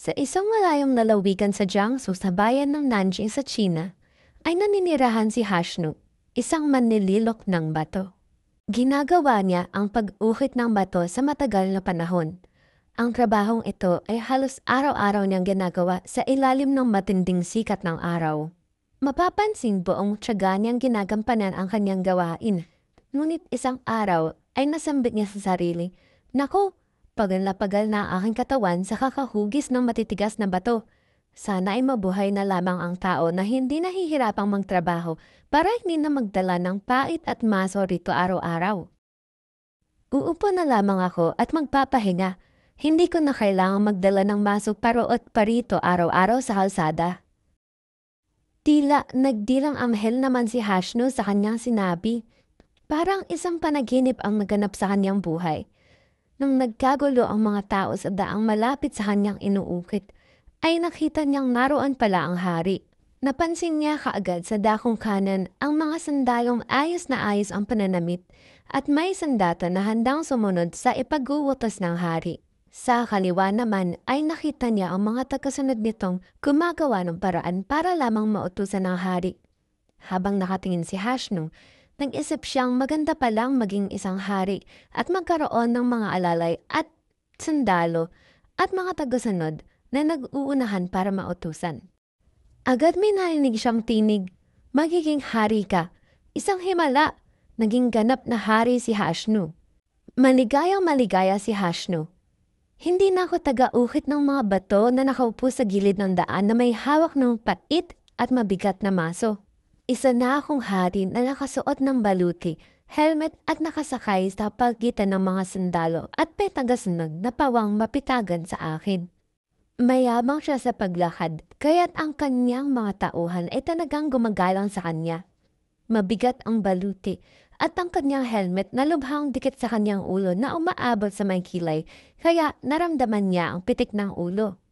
Sa isang malayong lalawigan sa Jiangsu sa bayan ng Nanjing sa China, ay naninirahan si Hashnu, isang manlililok ng bato. Ginagawa niya ang pag-ukit ng bato sa matagal na panahon. Ang trabahong ito ay halos araw-araw niyang ginagawa sa ilalim ng matinding sikat ng araw. Mapapansin buong tiyaga niyang ginagampanan ang kanyang gawain. Ngunit isang araw ay nasambit niya sa sarili, "Naku, pagal na pagal na ang aking katawan sa kakahugis ng matitigas na bato. Sana ay mabuhay na lamang ang tao na hindi nahihirapang magtrabaho para hindi na magdala ng pait at maso rito araw-araw. Uupo na lamang ako at magpapahinga. Hindi ko na kailangang magdala ng maso paro't parito araw-araw sa kalsada." Tila nagdilang anghel naman si Hashnu sa kanyang sinabi. Parang isang panaginip ang naganap sa kanyang buhay. Nang nagkagulo ang mga tao sa daang malapit sa kanyang inuukit, ay nakita niyang naroon pala ang hari. Napansin niya kaagad sa dakong kanan ang mga sandalong ayos na ayos ang pananamit at may sandata na handang sumunod sa ipag-uutos ng hari. Sa kaliwa naman ay nakita niya ang mga tagasunod nitong gumagawa ng paraan para lamang mautusan ng hari. Habang nakatingin si Hashnu, nag-isip siyang maganda palang maging isang hari at magkaroon ng mga alalay at sundalo at mga tagasunod na nag-uunahan para mautusan. Agad may narinig siyang tinig, "Magiging hari ka." Isang himala, naging ganap na hari si Hashnu. Maligayang maligaya si Hashnu. Hindi na ako taga-ukit ng mga bato na nakaupo sa gilid ng daan na may hawak ng pait at mabigat na maso. Isa na akong hari na nakasuot ng baluti, helmet at nakasakay sa pagitan ng mga sundalo at may tagasunod na pawang mapitagan sa akin. Mayabang siya sa paglakad, kaya't ang kanyang mga tauhan ay talagang gumagalang sa kanya. Mabigat ang baluti at ang kanyang helmet na lubhang dikit sa kanyang ulo na umaabot sa may kilay, kaya naramdaman niya ang pitik ng ulo.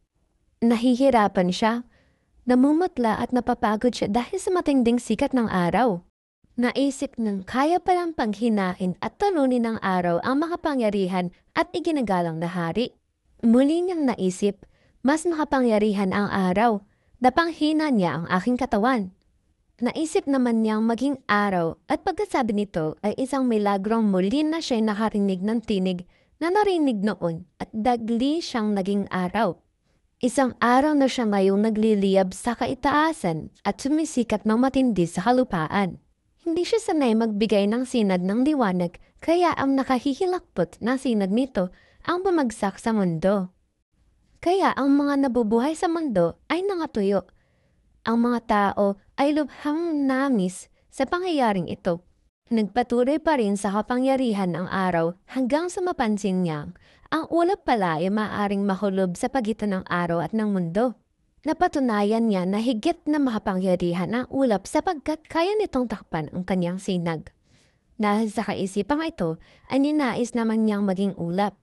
Nahihirapan siya. Namumutla at napapagod siya dahil sa matinding sikat ng araw. Naisip ng kaya palang panghinain at talunin ng araw ang makapangyarihan at iginagalang na hari. Muli niyang naisip, mas makapangyarihan ang araw. Napanghina niya ang aking katawan. Naisip naman niyang maging araw at pagkasabi nito ay isang milagrong muli na siya'y nakarinig ng tinig na narinig noon at dagli siyang naging araw. Isang araw na siya ngayong nagliliyab sa kaitaasan at sumisikat ng matindi sa kalupaan. Hindi siya sanay magbigay ng sinag ng liwanag kaya ang nakahihilakpot na sinag nito ang bumagsak sa mundo. Kaya ang mga nabubuhay sa mundo ay nangatuyo. Ang mga tao ay lubhang namis sa pangyayaring ito. Nagpatuloy pa rin sa kapangyarihan ang araw hanggang sa mapansin niyang ang ulap pala ay maaaring mahulob sa pagitan ng araw at ng mundo. Napatunayan niya na higit na makapangyarihan ang ulap sapagkat kaya nitong takpan ang kanyang sinag. Dahil sa kaisipang ito ay ninais naman niyang maging ulap.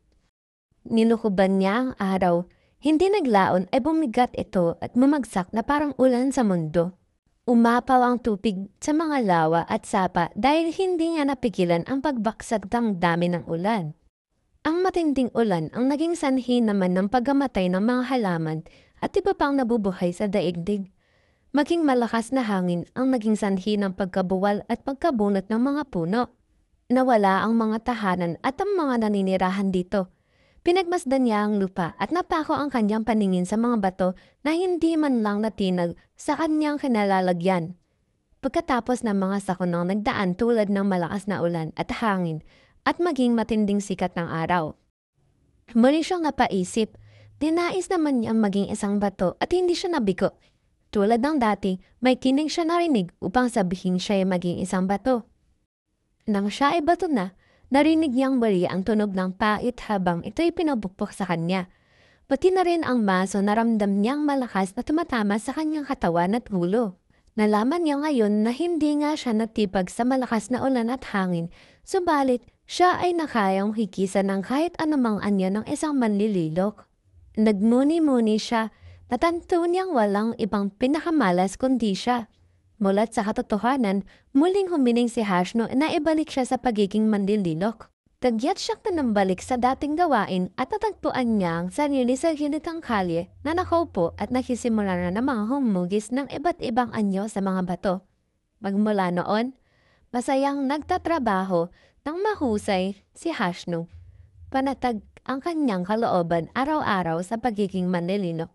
Nilukuban niya ang araw. Hindi naglaon ay bumigat ito at bumagsak na parang ulan sa mundo. Umapaw ang tubig sa mga lawa at sapa dahil hindi nga napigilan ang pagbaksag ng dami ng ulan. Ang matinding ulan ang naging sanhi naman ng pagkamatay ng mga halaman at iba pang nabubuhay sa daigdig. Maging malakas na hangin ang naging sanhi ng pagkabuwal at pagkabunot ng mga puno. Nawala ang mga tahanan at ang mga naninirahan dito. Pinagmasdan niya ang lupa at napako ang kanyang paningin sa mga bato na hindi man lang natinag sa kanyang kinalalagyan. Pagkatapos ng mga sakunang nagdaan tulad ng malakas na ulan at hangin at maging matinding sikat ng araw. Muli siyang napaisip, dinais naman niyang maging isang bato at hindi siya nabigo. Tulad ng dati, may kinig siya narinig upang sabihin siya ay maging isang bato. Nang siya ay bato na, narinig niyang muli ang tunog ng pait habang ito'y pinabukbok sa kanya. Pati na rin ang maso na ramdam niyang malakas na tumatama sa kanyang katawan at ulo. Nalaman niya ngayon na hindi nga siya natipag sa malakas na ulan at hangin, subalit siya ay nakayang hikisan ng kahit anumang anyo ng isang manlililok. Nagmuni-muni siya, natanto niyang walang ibang pinakamalas kundi siya. Mulat sa katotohanan, muling humiling si Hashnu na ibalik siya sa pagiging manlililok. Tagyat siyang tanambalik sa dating gawain at natagpuan niya ang sarili sa gilid ng kalye na nakaupo at nakisimula na namang humugis ng iba't ibang anyo sa mga bato. Magmula noon, masayang nagtatrabaho ng mahusay si Hashnu. Panatag ang kanyang kalooban araw-araw sa pagiging manlilino.